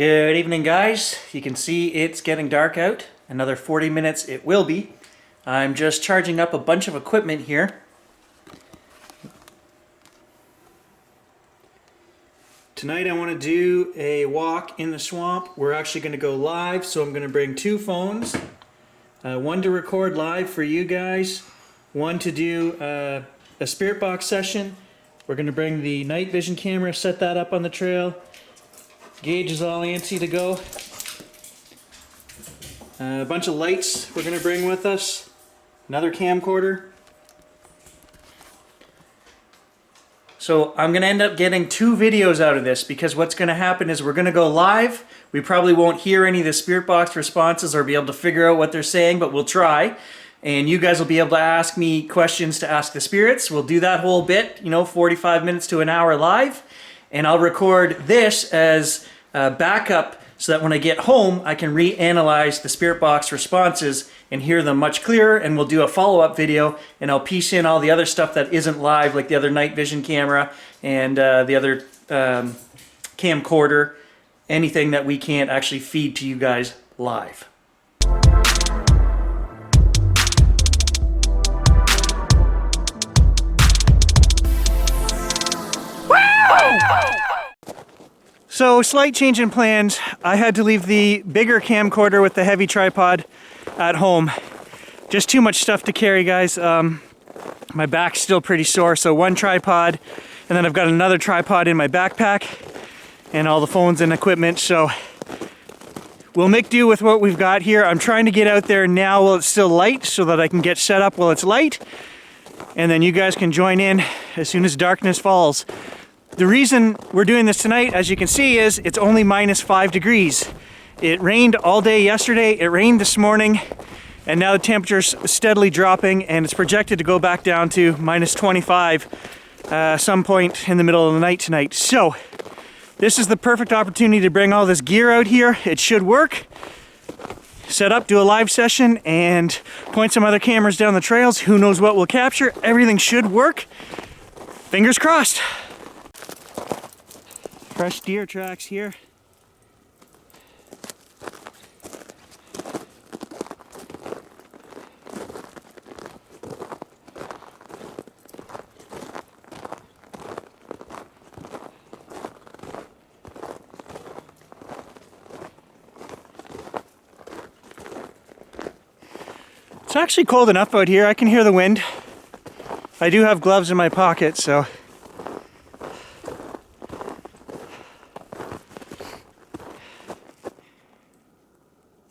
Good evening, guys. You can see it's getting dark out. Another 40 minutes it will be. I'm just charging up a bunch of equipment here. Tonight I want to do a walk in the swamp. We're actually going to go live, so I'm going to bring two phones. One to record live for you guys, one to do a spirit box session. We're going to bring the night vision camera, set that up on the trail. Gauge is all antsy to go. A bunch of lights we're going to bring with us. Another camcorder. So I'm going to end up getting two videos out of this because what's going to happen is we're going to go live. We probably won't hear any of the spirit box responses or be able to figure out what they're saying, but we'll try. And you guys will be able to ask me questions to ask the spirits. We'll do that whole bit, 45 minutes to an hour live. And I'll record this as backup so that when I get home, I can reanalyze the spirit box responses and hear them much clearer. And we'll do a follow-up video, and I'll piece in all the other stuff that isn't live, like the other night vision camera and the other camcorder, anything that we can't actually feed to you guys live. So, slight change in plans. I had to leave the bigger camcorder with the heavy tripod at home. Just too much stuff to carry, guys. My back's still pretty sore, so one tripod, and then I've got another tripod in my backpack, and all the phones and equipment, so we'll make do with what we've got here. I'm trying to get out there now while it's still light, so that I can get set up while it's light, and then you guys can join in as soon as darkness falls. The reason we're doing this tonight, as you can see, is it's only -5 degrees. It rained all day yesterday, it rained this morning, and now the temperature's steadily dropping, and it's projected to go back down to -25 some point in the middle of the night tonight. So, this is the perfect opportunity to bring all this gear out here. It should work. Set up, do a live session, and point some other cameras down the trails. Who knows what we'll capture? Everything should work. Fingers crossed. Fresh deer tracks here. It's actually cold enough out here. I can hear the wind. I do have gloves in my pocket, so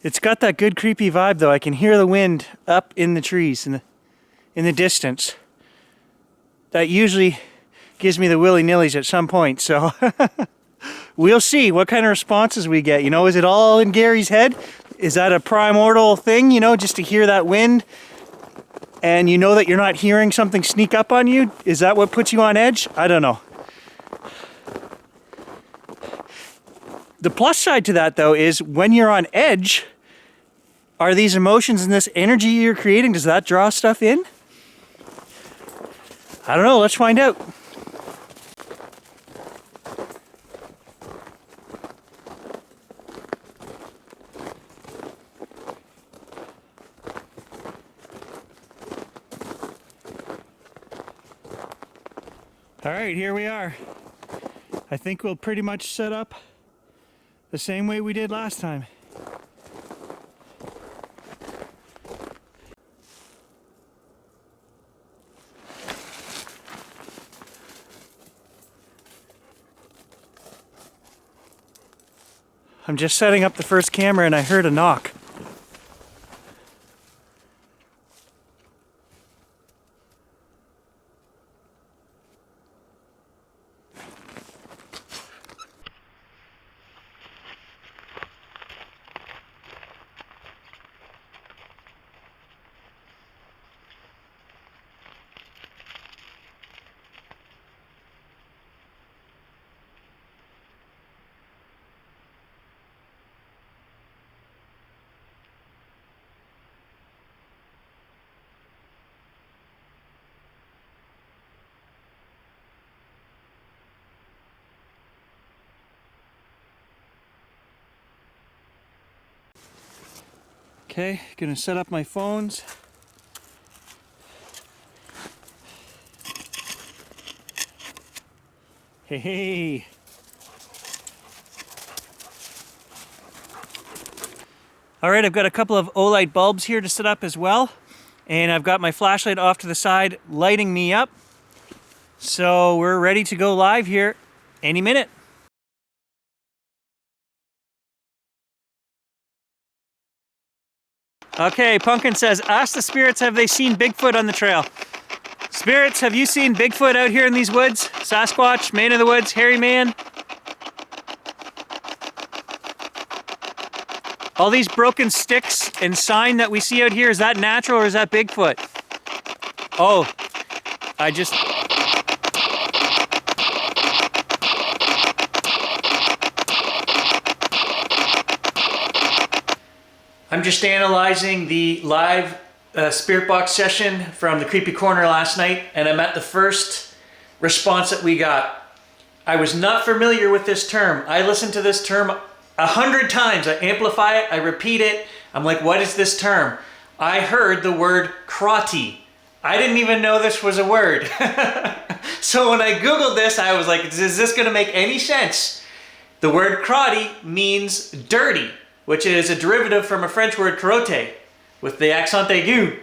it's got that good creepy vibe though. I can hear the wind up in the trees in the distance. That usually gives me the willy-nillies at some point, so we'll see what kind of responses we get. Is it all in Gary's head? Is that a primordial thing, just to hear that wind and that you're not hearing something sneak up on you? Is that what puts you on edge? I don't know. The plus side to that, though, is when you're on edge, are these emotions and this energy you're creating, does that draw stuff in? I don't know. Let's find out. All right, here we are. I think we'll pretty much set up the same way we did last time. I'm just setting up the first camera and I heard a knock. Okay, gonna set up my phones. Hey. All right, I've got a couple of Olight bulbs here to set up as well. And I've got my flashlight off to the side lighting me up. So we're ready to go live here any minute. Okay, Pumpkin says, ask the spirits, have they seen Bigfoot on the trail? Spirits, have you seen Bigfoot out here in these woods? Sasquatch, man of the woods, hairy man? All these broken sticks and sign that we see out here, is that natural or is that Bigfoot? Oh, I'm just analyzing the live spirit box session from the Creepy Corner last night, and I'm at the first response that we got. I was not familiar with this term. I listened to this term 100 times. I amplify it, I repeat it. I'm like, what is this term? I heard the word crotty. I didn't even know this was a word. So when I Googled this, I was like, is this gonna make any sense? The word crotty means dirty, which is a derivative from a French word carotte, with the accent aigu.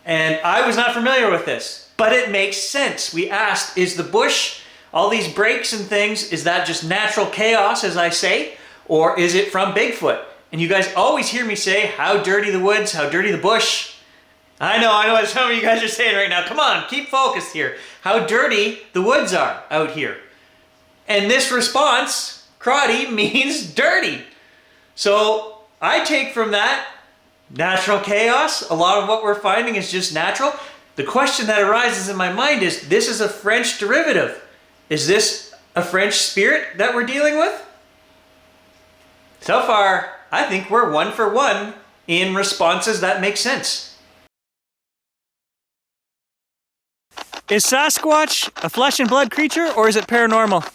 And I was not familiar with this, but it makes sense. We asked, is the bush, all these breaks and things, is that just natural chaos, as I say, or is it from Bigfoot? And you guys always hear me say, how dirty the woods, how dirty the bush. I know what some of you guys are saying right now. Come on, keep focused here. How dirty the woods are out here. And this response, crotty, means dirty. So I take from that natural chaos. A lot of what we're finding is just natural. The question that arises in my mind is, this is a French derivative. Is this a French spirit that we're dealing with? So far, I think we're 1 for 1 in responses that make sense. Is Sasquatch a flesh and blood creature, or is it paranormal?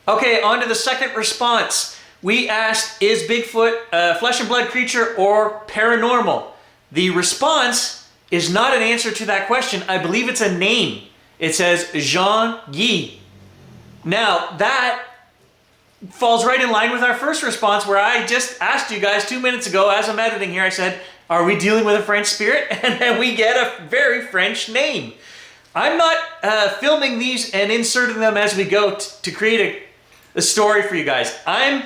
Okay, on to the second response. We asked, is Bigfoot a flesh and blood creature or paranormal? The response is not an answer to that question. I believe it's a name. It says Jean-Guy. Now, that falls right in line with our first response, where I just asked you guys 2 minutes ago, as I'm editing here, I said, are we dealing with a French spirit? And then we get a very French name. I'm not filming these and inserting them as we go to create a story for you guys. I'm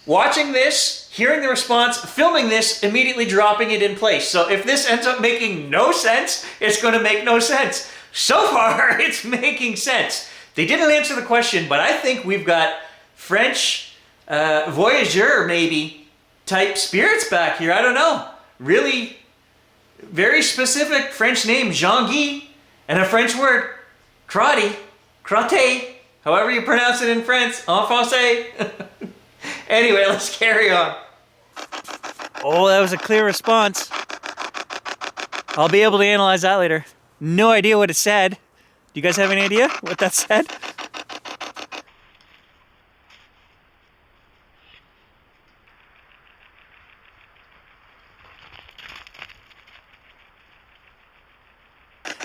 watching this, hearing the response, filming this, immediately dropping it in place. So if this ends up making no sense, it's going to make no sense. So far, it's making sense. They didn't answer the question, but I think we've got French voyageur, maybe, type spirits back here. I don't know. Really very specific French name, Jean-Guy, and a French word, crotty, crotte, however you pronounce it in French, en français. Anyway, let's carry on. Oh, that was a clear response. I'll be able to analyze that later. No idea what it said. Do you guys have any idea what that said?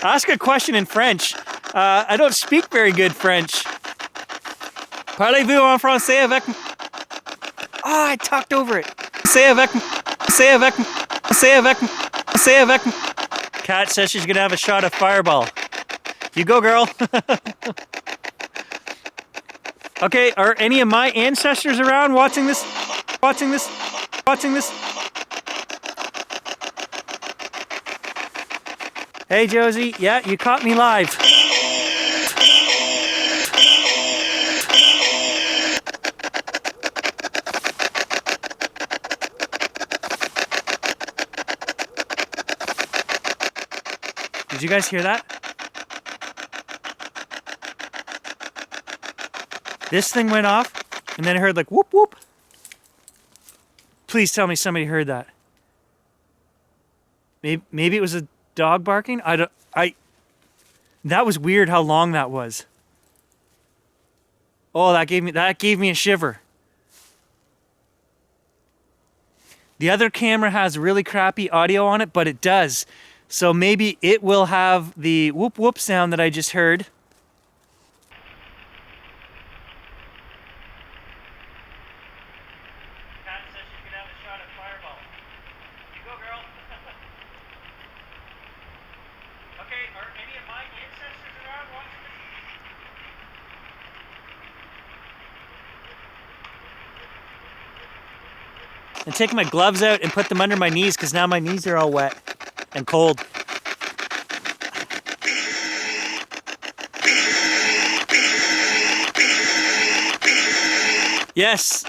Ask a question in French. I don't speak very good French. Parlez-vous en français avec... Ah, I talked over it. Say avec... Kat says she's gonna have a shot of Fireball. You go, girl. Okay, are any of my ancestors around watching this? Hey, Josie. Yeah, you caught me live. Did you guys hear that? This thing went off, and then I heard like whoop whoop. Please tell me somebody heard that. Maybe it was a dog barking. That was weird how long that was. Oh, that gave me a shiver. The other camera has really crappy audio on it, but it does. So maybe it will have the whoop whoop sound that I just heard. Kat says she could have a shot at Fireball. You go, girl. Okay, are any of my ancestors around watching this? And take my gloves out and put them under my knees because now my knees are all wet and cold. Yes,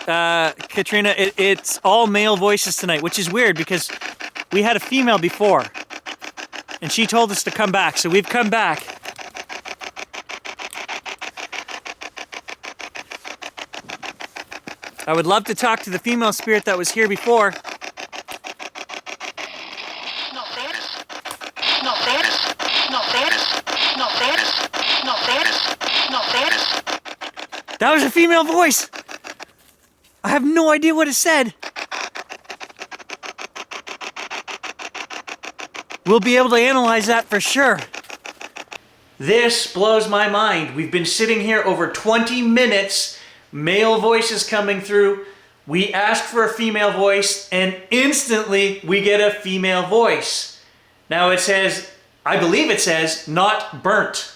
Katrina, it's all male voices tonight, which is weird because we had a female before and she told us to come back, so we've come back. I would love to talk to the female spirit that was here before. That was a female voice. I have no idea what it said. We'll be able to analyze that for sure. This blows my mind. We've been sitting here over 20 minutes, male voices coming through. We ask for a female voice and instantly we get a female voice. Now it says, I believe it says, not burnt.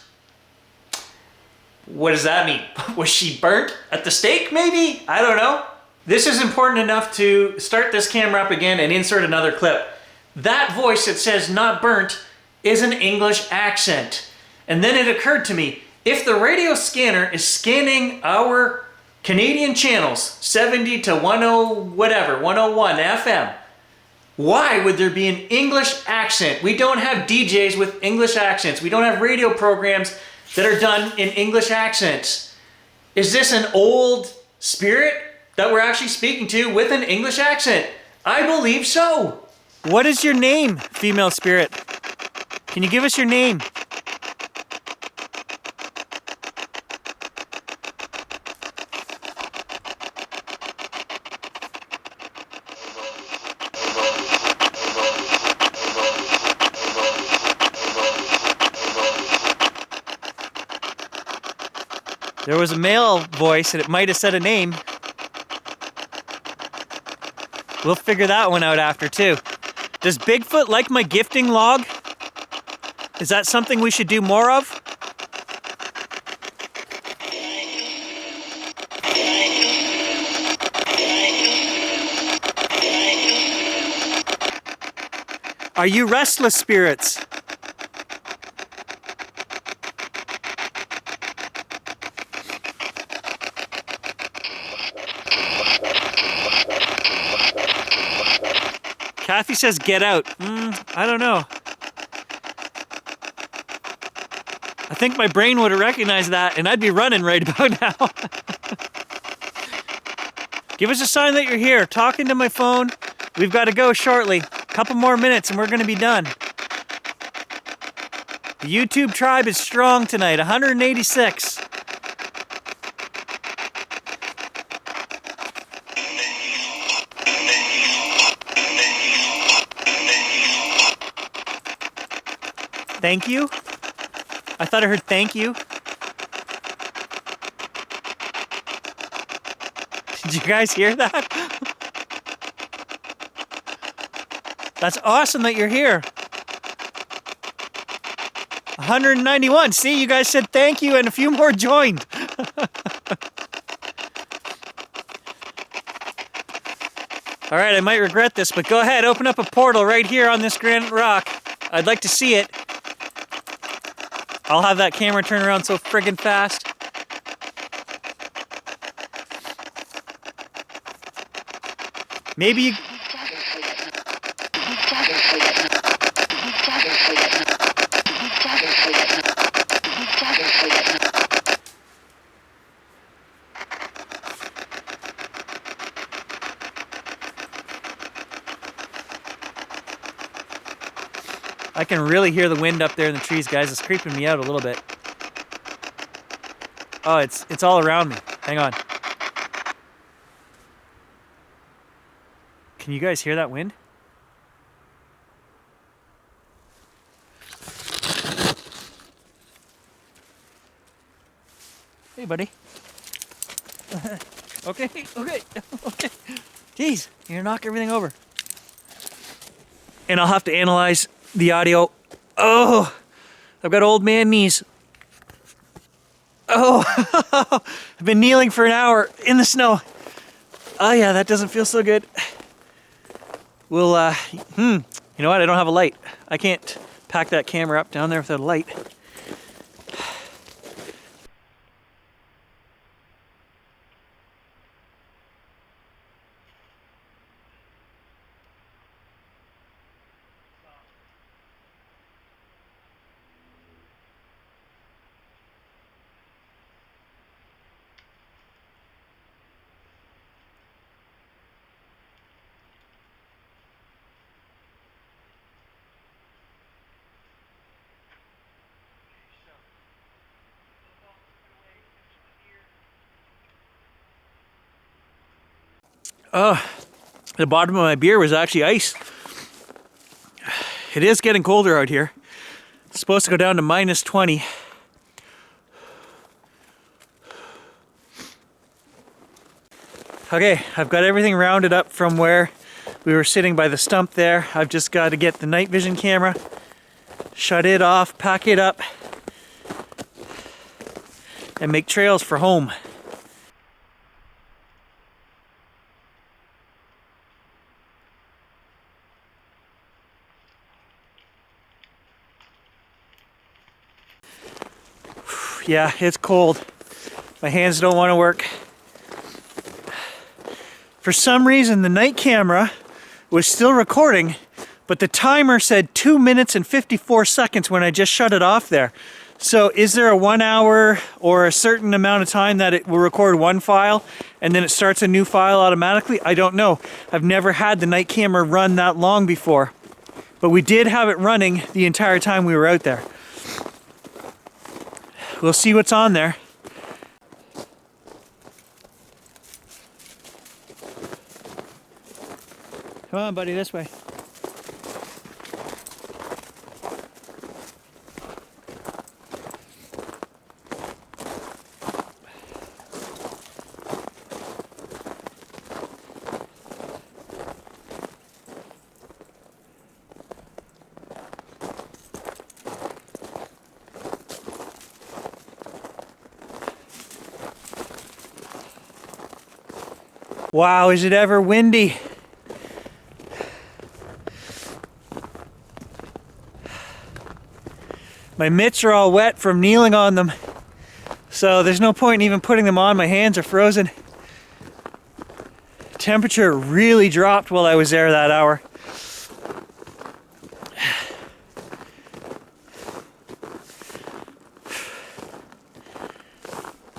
What does that mean? Was she burnt at the stake maybe? I don't know. This is important enough to start this camera up again and insert another clip. That voice that says not burnt is an English accent. And then it occurred to me, if the radio scanner is scanning our Canadian channels, 70 to 10 whatever, 101 FM, why would there be an English accent? We don't have DJs with English accents. We don't have radio programs that are done in English accents. Is this an old spirit that we're actually speaking to with an English accent? I believe so. What is your name, female spirit? Can you give us your name? There was a male voice and it might have said a name. We'll figure that one out after too. Does Bigfoot like my gifting log? Is that something we should do more of? Are you restless spirits? Kathy says get out. I don't know. I think my brain would have recognized that and I'd be running right about now. Give us a sign that you're here. Talk into my phone. We've got to go shortly. A couple more minutes and we're going to be done. The YouTube tribe is strong tonight. 186. Thank you? I thought I heard thank you. Did you guys hear that? That's awesome that you're here. 191. See, you guys said thank you and a few more joined. All right, I might regret this, but go ahead, open up a portal right here on this granite rock. I'd like to see it. I'll have that camera turn around so friggin' fast. Maybe you... I can really hear the wind up there in the trees, guys. It's creeping me out a little bit. Oh, it's all around me. Hang on. Can you guys hear that wind? Hey, buddy. Okay. Jeez, you're gonna knock everything over. And I'll have to analyze the audio. Oh, I've got old man knees. Oh, I've been kneeling for an hour in the snow. Oh yeah, that doesn't feel so good. We'll, you know what? I don't have a light. I can't pack that camera up down there without a light. Oh, the bottom of my beer was actually ice. It is getting colder out here. It's supposed to go down to -20. Okay, I've got everything rounded up from where we were sitting by the stump there. I've just got to get the night vision camera, shut it off, pack it up, and make trails for home. Yeah, it's cold. My hands don't want to work. For some reason, the night camera was still recording, but the timer said 2 minutes and 54 seconds when I just shut it off there. So is there a 1 hour or a certain amount of time that it will record one file and then it starts a new file automatically? I don't know. I've never had the night camera run that long before, but we did have it running the entire time we were out there. We'll see what's on there. Come on, buddy, this way. Wow, is it ever windy? My mitts are all wet from kneeling on them, so there's no point in even putting them on. My hands are frozen. Temperature really dropped while I was there that hour.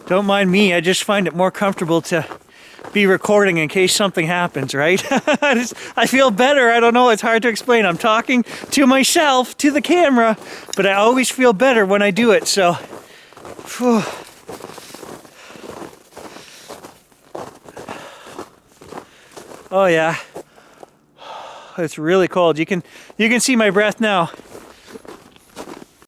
Don't mind me, I just find it more comfortable to be recording in case something happens, right? I feel better. I don't know. It's hard to explain. I'm talking to myself, to the camera, but I always feel better when I do it. So, whew. Oh yeah, it's really cold. You can see my breath now.